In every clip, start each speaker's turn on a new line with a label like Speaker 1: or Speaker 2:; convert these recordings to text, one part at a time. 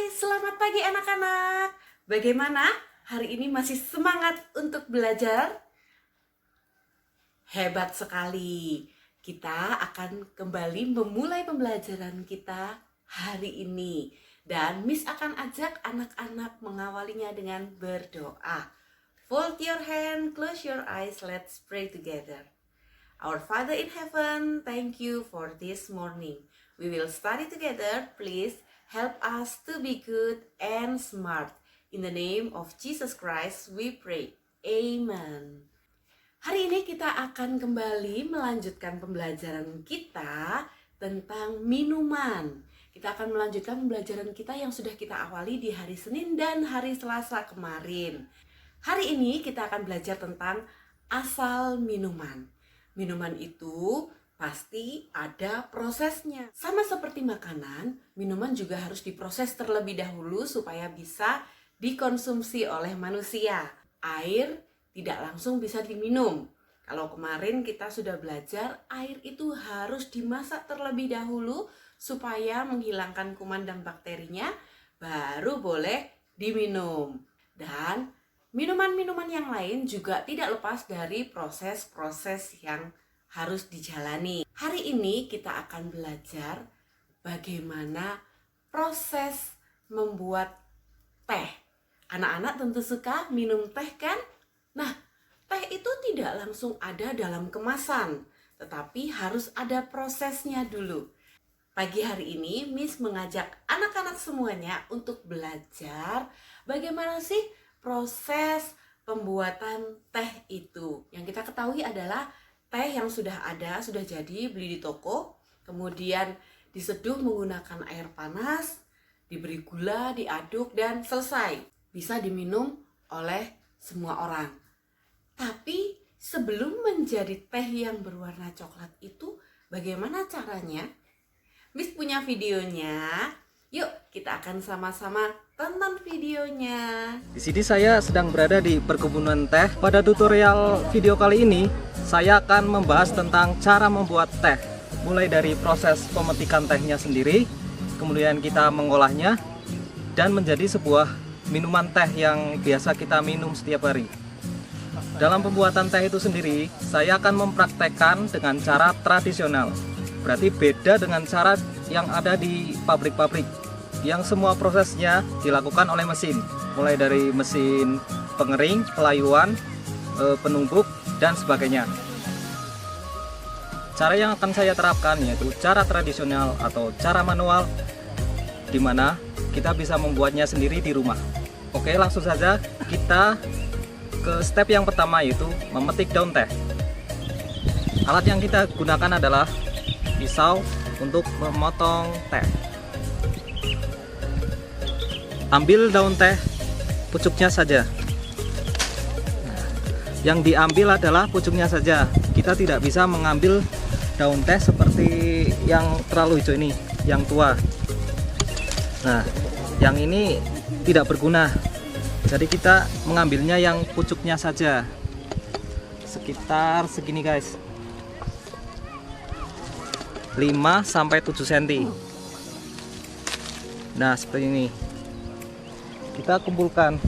Speaker 1: Selamat pagi anak-anak. Bagaimana? Hari ini masih semangat untuk belajar? Hebat sekali. Kita akan kembali memulai pembelajaran kita hari ini. Dan Miss akan ajak anak-anak mengawalinya dengan berdoa. Fold your hand, close your eyes, let's pray together. Our Father in heaven, thank you for this morning. We will study together. Please help us to be good and smart. In the name of Jesus Christ we pray. Amen. Hari ini kita akan kembali melanjutkan pembelajaran kita tentang minuman. Kita akan melanjutkan pembelajaran kita yang sudah kita awali di hari Senin dan hari Selasa kemarin. Hari ini kita akan belajar tentang asal minuman. Minuman itu pasti ada prosesnya. Sama seperti makanan, minuman juga harus diproses terlebih dahulu supaya bisa dikonsumsi oleh manusia. Air tidak langsung bisa diminum. Kalau kemarin kita sudah belajar, air itu harus dimasak terlebih dahulu supaya menghilangkan kuman dan bakterinya, baru boleh diminum. Dan minuman-minuman yang lain juga tidak lepas dari proses-proses yang harus dijalani. Hari ini kita akan belajar bagaimana proses membuat teh. Anak-anak tentu suka minum teh kan? Nah, teh itu tidak langsung ada dalam kemasan, tetapi harus ada prosesnya dulu. Pagi hari ini Miss mengajak anak-anak semuanya untuk belajar bagaimana sih proses pembuatan teh itu. Yang kita ketahui adalah teh yang sudah ada, sudah jadi, beli di toko, kemudian diseduh menggunakan air panas, diberi gula, diaduk, dan selesai. Bisa diminum oleh semua orang. Tapi sebelum menjadi teh yang berwarna coklat itu, bagaimana caranya? Miss punya videonya. Yuk kita akan sama-sama tonton videonya.
Speaker 2: Di sini saya sedang berada di perkebunan teh. Pada tutorial video kali ini, saya akan membahas tentang cara membuat teh. Mulai dari proses pemetikan tehnya sendiri, kemudian kita mengolahnya, dan menjadi sebuah minuman teh yang biasa kita minum setiap hari. Dalam pembuatan teh itu sendiri, saya akan mempraktekkan dengan cara tradisional. Berarti beda dengan cara yang ada di pabrik-pabrik, yang semua prosesnya dilakukan oleh mesin, mulai dari mesin pengering, pelayuan, penumbuk, dan sebagainya. Cara yang akan saya terapkan yaitu cara tradisional atau cara manual, di mana kita bisa membuatnya sendiri di rumah. Oke, langsung saja kita ke step yang pertama, yaitu memetik daun teh. Alat yang kita gunakan adalah pisau untuk memotong teh. Ambil daun teh, pucuknya saja. Yang diambil adalah pucuknya saja. Kita tidak bisa mengambil daun teh seperti yang terlalu hijau ini, yang tua. Nah, yang ini tidak berguna. Jadi kita mengambilnya yang pucuknya saja. Sekitar segini guys. 5-7 cm. Nah, seperti ini. Kita kumpulkan.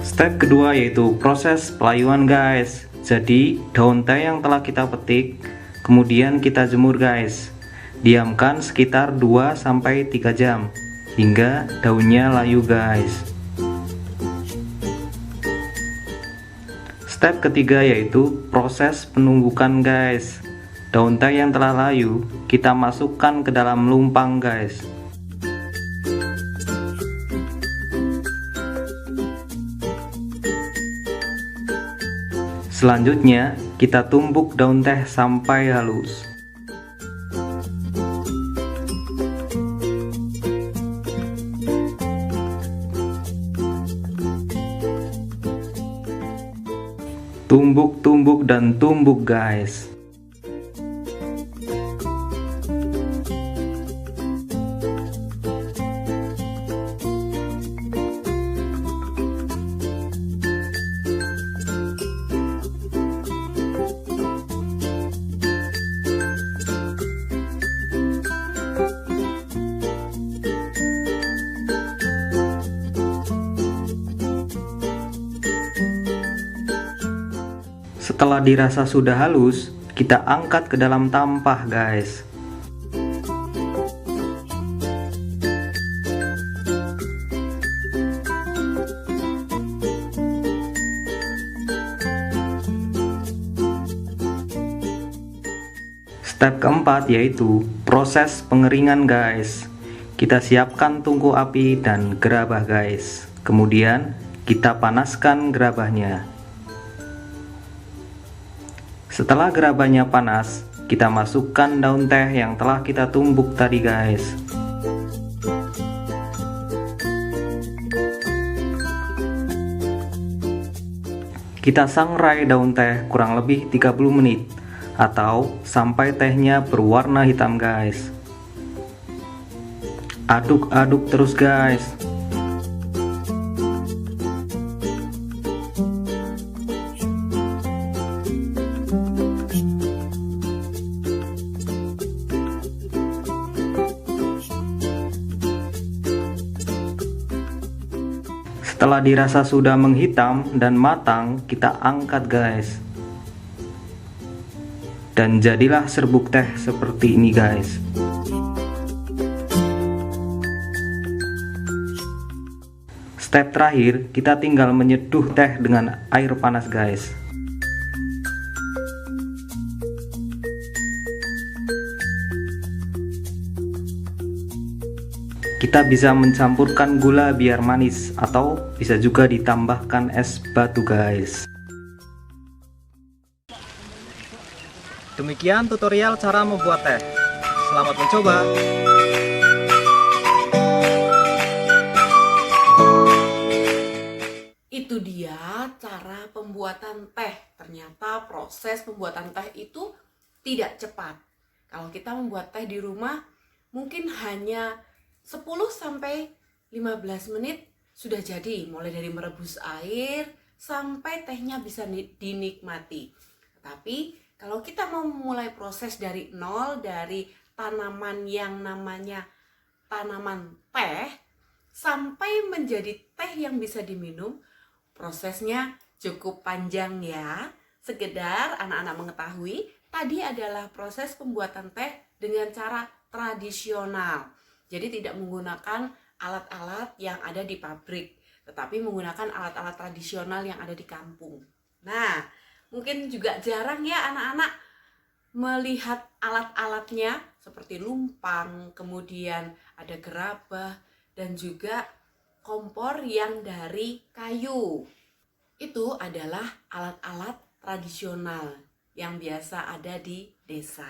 Speaker 2: Step kedua yaitu proses pelayuan guys. Jadi daun teh yang telah kita petik kemudian kita jemur guys. Diamkan sekitar 2-3 jam hingga daunnya layu guys. Step ketiga yaitu proses penumbukan guys. Daun teh yang telah layu kita masukkan ke dalam lumpang guys. Selanjutnya, kita tumbuk daun teh sampai halus. Tumbuk-tumbuk dan tumbuk guys. Setelah dirasa sudah halus, kita angkat ke dalam tampah guys. Step keempat yaitu proses pengeringan guys. Kita siapkan tungku api dan gerabah guys. Kemudian kita panaskan gerabahnya. Setelah gerabahnya panas, kita masukkan daun teh yang telah kita tumbuk tadi guys. Kita sangrai daun teh kurang lebih 30 menit atau sampai tehnya berwarna hitam guys. Aduk-aduk terus guys. Setelah dirasa sudah menghitam dan matang, kita angkat guys. Dan jadilah serbuk teh seperti ini guys. Step terakhir, kita tinggal menyeduh teh dengan air panas guys. Kita bisa mencampurkan gula biar manis atau bisa juga ditambahkan es batu guys. Demikian tutorial cara membuat teh. Selamat mencoba.
Speaker 1: Itu dia cara pembuatan teh. Ternyata proses pembuatan teh itu tidak cepat. Kalau kita membuat teh di rumah mungkin hanya 10-15 menit sudah jadi, mulai dari merebus air sampai tehnya bisa dinikmati. Tapi kalau kita mau memulai proses dari nol, dari tanaman yang namanya tanaman teh sampai menjadi teh yang bisa diminum, prosesnya cukup panjang ya. Sekedar anak-anak mengetahui, tadi adalah proses pembuatan teh dengan cara tradisional. Jadi tidak menggunakan alat-alat yang ada di pabrik, tetapi menggunakan alat-alat tradisional yang ada di kampung. Nah, mungkin juga jarang ya anak-anak melihat alat-alatnya seperti lumpang, kemudian ada gerabah, dan juga kompor yang dari kayu. Itu adalah alat-alat tradisional yang biasa ada di desa.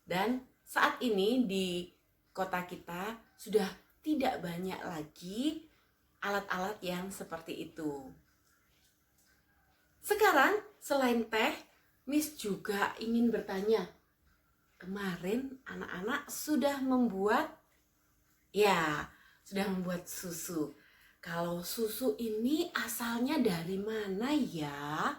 Speaker 1: Dan saat ini di kota kita sudah tidak banyak lagi alat-alat yang seperti itu. Sekarang selain teh, Miss juga ingin bertanya. Kemarin anak-anak sudah membuat susu. Kalau susu ini asalnya dari mana ya?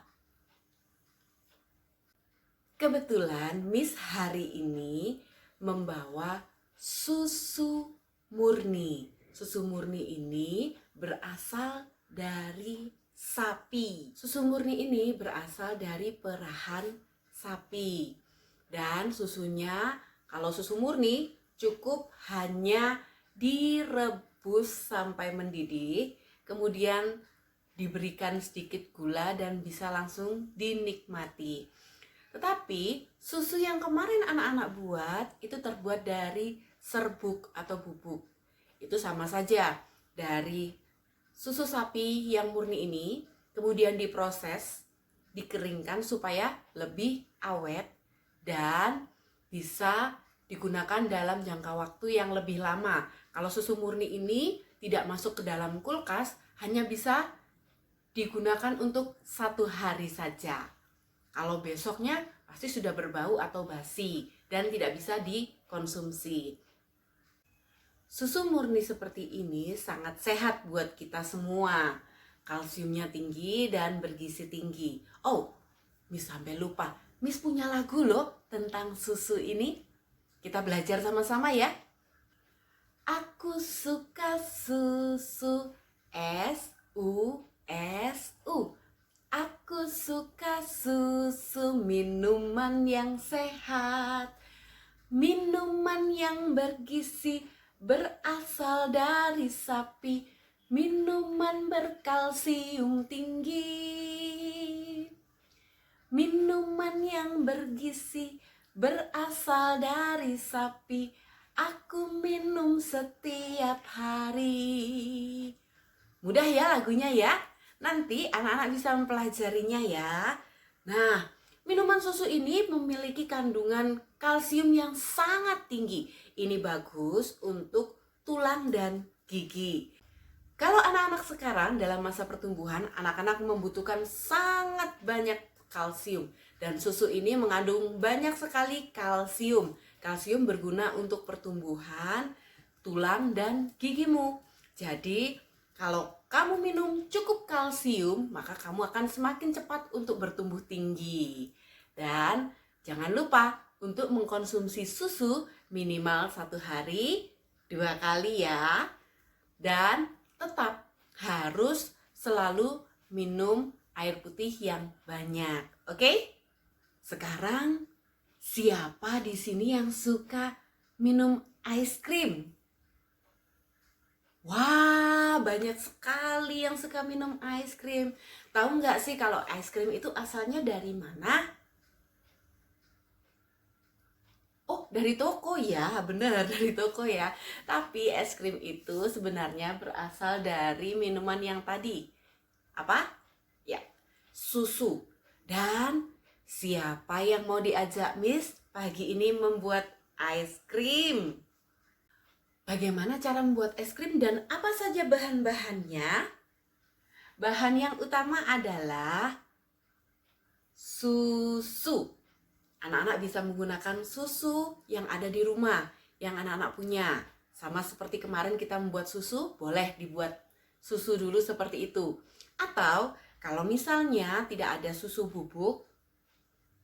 Speaker 1: Kebetulan Miss hari ini membawa susu murni. Susu murni ini berasal dari sapi. Susu murni ini berasal dari perahan sapi. Dan susunya, kalau susu murni cukup hanya direbus sampai mendidih, kemudian diberikan sedikit gula dan bisa langsung dinikmati. Tetapi susu yang kemarin anak-anak buat itu terbuat dari serbuk atau bubuk. Itu sama saja, dari susu sapi yang murni ini kemudian diproses, dikeringkan supaya lebih awet dan bisa digunakan dalam jangka waktu yang lebih lama. Kalau susu murni ini tidak masuk ke dalam kulkas, hanya bisa digunakan untuk 1 hari saja. Kalau besoknya pasti sudah berbau atau basi dan tidak bisa dikonsumsi. Susu murni seperti ini sangat sehat buat kita semua. Kalsiumnya tinggi dan bergizi tinggi. Oh, Miss sampai lupa. Miss punya lagu loh tentang susu ini. Kita belajar sama-sama ya. Aku suka susu, S-U-S-U. Aku suka susu, minuman yang sehat, minuman yang bergizi, berasal dari sapi, minuman berkalsium tinggi. Minuman yang bergizi, berasal dari sapi, aku minum setiap hari. Mudah ya lagunya ya. Nanti anak-anak bisa mempelajarinya ya. Nah, minuman susu ini memiliki kandungan kalsium yang sangat tinggi. Ini bagus untuk tulang dan gigi. Kalau anak-anak sekarang dalam masa pertumbuhan, anak-anak membutuhkan sangat banyak kalsium. Dan susu ini mengandung banyak sekali kalsium. Kalsium berguna untuk pertumbuhan tulang dan gigimu. Jadi, kalau kamu minum cukup kalsium, maka kamu akan semakin cepat untuk bertumbuh tinggi. Dan jangan lupa untuk mengkonsumsi susu minimal 1 hari 2 kali ya. Dan tetap harus selalu minum air putih yang banyak. Oke? Sekarang siapa di sini yang suka minum es krim? Wah, banyak sekali yang suka minum es krim. Tahu nggak sih kalau es krim itu asalnya dari mana? Oh, dari toko ya, benar dari toko ya. Tapi es krim itu sebenarnya berasal dari minuman yang tadi. Apa? Ya, susu. Dan siapa yang mau diajak Miss pagi ini membuat es krim? Bagaimana cara membuat es krim dan apa saja bahan-bahannya? Bahan yang utama adalah susu. Anak-anak bisa menggunakan susu yang ada di rumah, yang anak-anak punya. Sama seperti kemarin kita membuat susu, boleh dibuat susu dulu seperti itu. Atau kalau misalnya tidak ada susu bubuk,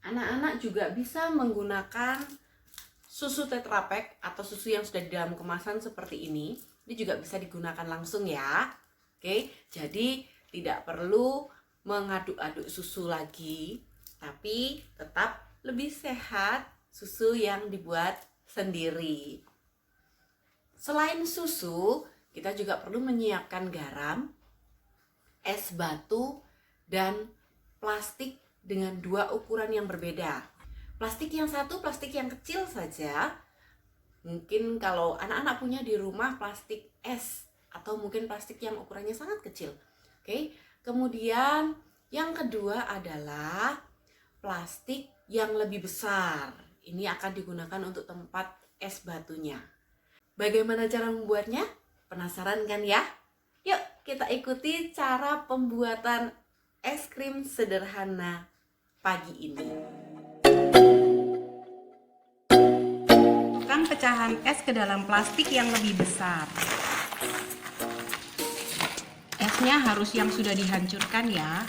Speaker 1: anak-anak juga bisa menggunakan susu Tetra Pak atau susu yang sudah di dalam kemasan seperti ini. Ini juga bisa digunakan langsung ya. Oke, jadi tidak perlu mengaduk-aduk susu lagi, tapi tetap lebih sehat susu yang dibuat sendiri. Selain susu, kita juga perlu menyiapkan garam, es batu, dan plastik dengan 2 ukuran yang berbeda. Plastik yang satu, plastik yang kecil saja. Mungkin kalau anak-anak punya di rumah plastik es atau mungkin plastik yang ukurannya sangat kecil. Oke. Kemudian yang kedua adalah plastik yang lebih besar. Ini akan digunakan untuk tempat es batunya. Bagaimana cara membuatnya? Penasaran kan ya? Yuk kita ikuti cara pembuatan es krim sederhana pagi ini. Masukkan pecahan es ke dalam plastik yang lebih besar. Esnya harus yang sudah dihancurkan ya.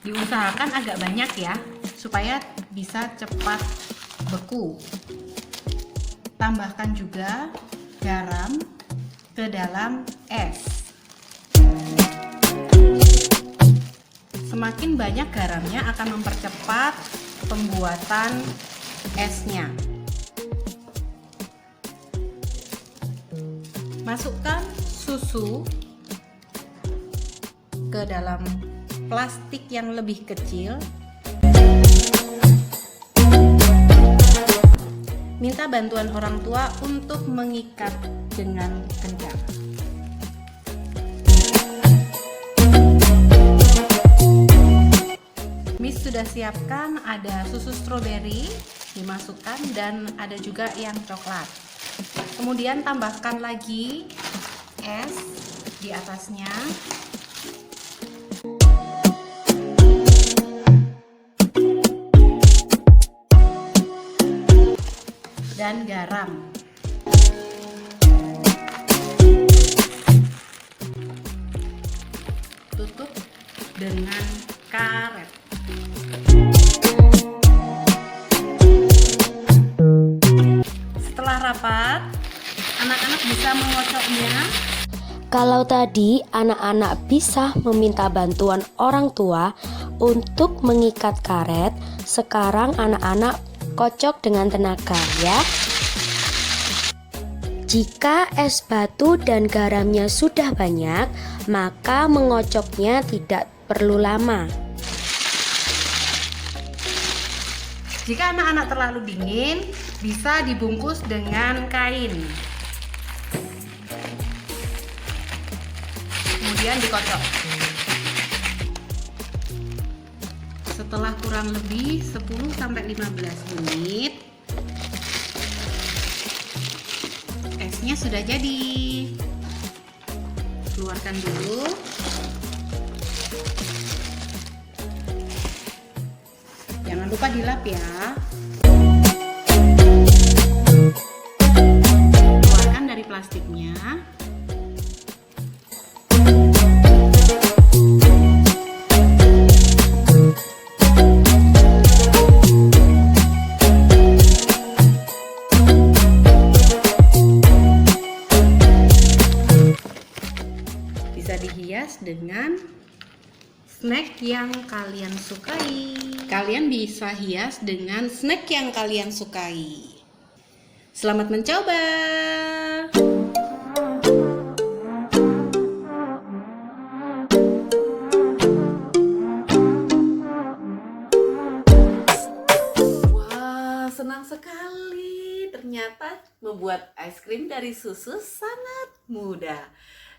Speaker 1: Diusahakan agak banyak ya, supaya bisa cepat beku. Tambahkan juga garam ke dalam es. Semakin banyak garamnya akan mempercepat pembuatan esnya. Masukkan susu ke dalam plastik yang lebih kecil. Minta bantuan orang tua untuk mengikat dengan kencang. Miss sudah siapkan ada susu stroberi dimasukkan dan ada juga yang coklat. Kemudian tambahkan lagi
Speaker 3: es di atasnya. Dan garam. Tutup dengan karet. Setelah rapat, anak-anak bisa mengocoknya.
Speaker 4: Kalau tadi anak-anak bisa meminta bantuan orang tua untuk mengikat karet, sekarang anak-anak kocok dengan tenaga ya. Jika es batu dan garamnya sudah banyak, maka mengocoknya tidak perlu lama.
Speaker 3: Jika anak-anak terlalu dingin, bisa dibungkus dengan kain. Kemudian dikocok. Setelah kurang lebih 10-15 menit, esnya sudah jadi. Keluarkan dulu. Jangan lupa dilap ya. Keluarkan dari plastiknya. Bisa dihias dengan snack yang kalian sukai. Kalian bisa hias dengan snack yang kalian sukai. Selamat mencoba.
Speaker 1: Wah, senang sekali. Ternyata membuat es krim dari susu sangat mudah.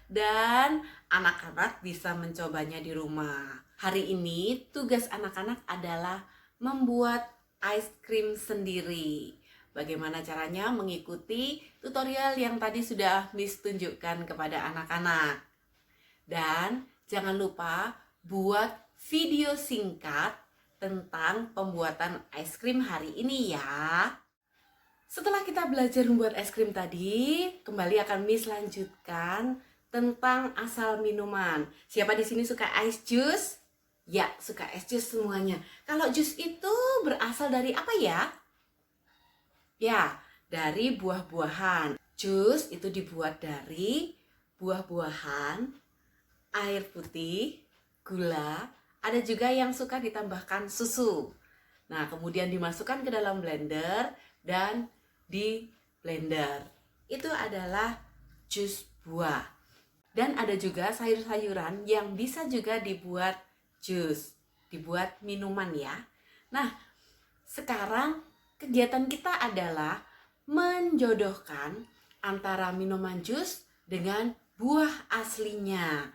Speaker 1: Dan anak-anak bisa mencobanya di rumah. Hari ini tugas anak-anak adalah membuat es krim sendiri. Bagaimana caranya mengikuti tutorial yang tadi sudah Miss tunjukkan kepada anak-anak. Dan jangan lupa buat video singkat tentang pembuatan es krim hari ini ya. Setelah kita belajar membuat es krim tadi, kembali akan Miss lanjutkan tentang asal minuman. Siapa di sini suka es jus? Ya, suka es jus semuanya. Kalau jus itu berasal dari apa ya? Ya, dari buah-buahan. Jus itu dibuat dari buah-buahan, air putih, gula, ada juga yang suka ditambahkan susu. Nah, kemudian dimasukkan ke dalam blender dan di blender. Itu adalah jus buah. Dan ada juga sayur-sayuran yang bisa juga dibuat jus, dibuat minuman ya. Nah, sekarang kegiatan kita adalah menjodohkan antara minuman jus dengan buah aslinya.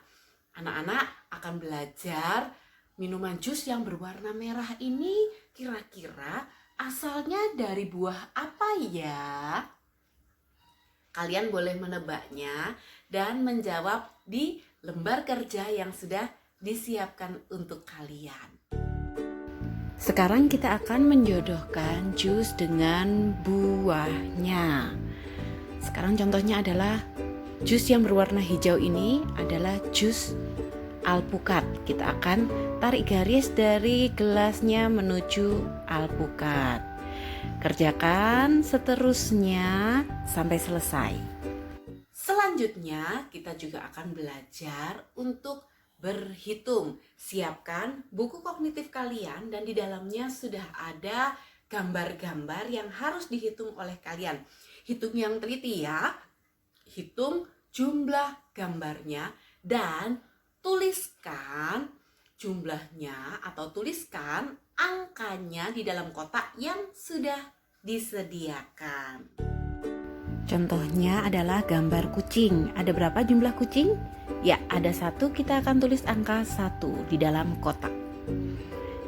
Speaker 1: Anak-anak akan belajar minuman jus yang berwarna merah ini kira-kira asalnya dari buah apa ya? Kalian boleh menebaknya dan menjawab di lembar kerja yang sudah disiapkan untuk kalian. Sekarang kita akan menjodohkan jus dengan buahnya. Sekarang contohnya adalah jus yang berwarna hijau ini adalah jus alpukat. Kita akan tarik garis dari gelasnya menuju alpukat. Kerjakan seterusnya sampai selesai. Selanjutnya kita juga akan belajar untuk berhitung. Siapkan buku kognitif kalian dan di dalamnya sudah ada gambar-gambar yang harus dihitung oleh kalian. Hitung yang teliti ya. Hitung jumlah gambarnya dan tuliskan jumlahnya atau tuliskan angkanya di dalam kotak yang sudah disediakan. Contohnya adalah gambar kucing. Ada berapa jumlah kucing? Ya, ada 1, kita akan tulis angka 1 di dalam kotak.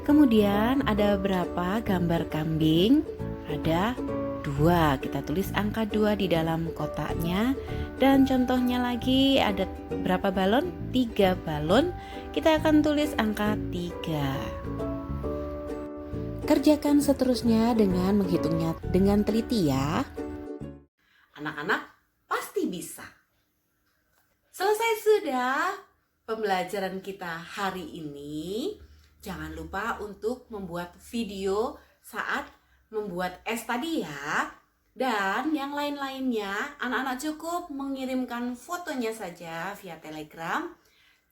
Speaker 1: Kemudian ada berapa gambar kambing? Ada 2. Kita tulis angka 2 di dalam kotaknya. Dan contohnya lagi ada berapa balon? 3 balon. Kita akan tulis angka 3. Kerjakan seterusnya dengan menghitungnya dengan teliti ya. Anak-anak pasti bisa. Selesai sudah pembelajaran kita hari ini. Jangan lupa untuk membuat video saat membuat es tadi ya. Dan yang lain-lainnya, anak-anak cukup mengirimkan fotonya saja via Telegram.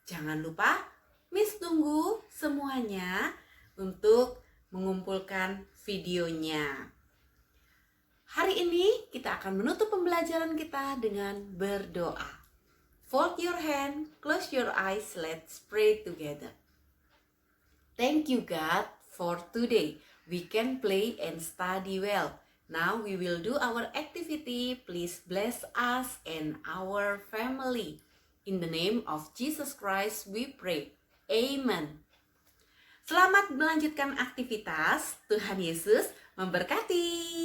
Speaker 1: Jangan lupa, Miss tunggu semuanya untuk mengumpulkan videonya. Hari ini kita akan menutup pembelajaran kita dengan berdoa. Fold your hand, close your eyes, let's pray together. Thank you God for today. We can play and study well. Now we will do our activity. Please bless us and our family. In the name of Jesus Christ we pray. Amen. Selamat melanjutkan aktivitas. Tuhan Yesus memberkati.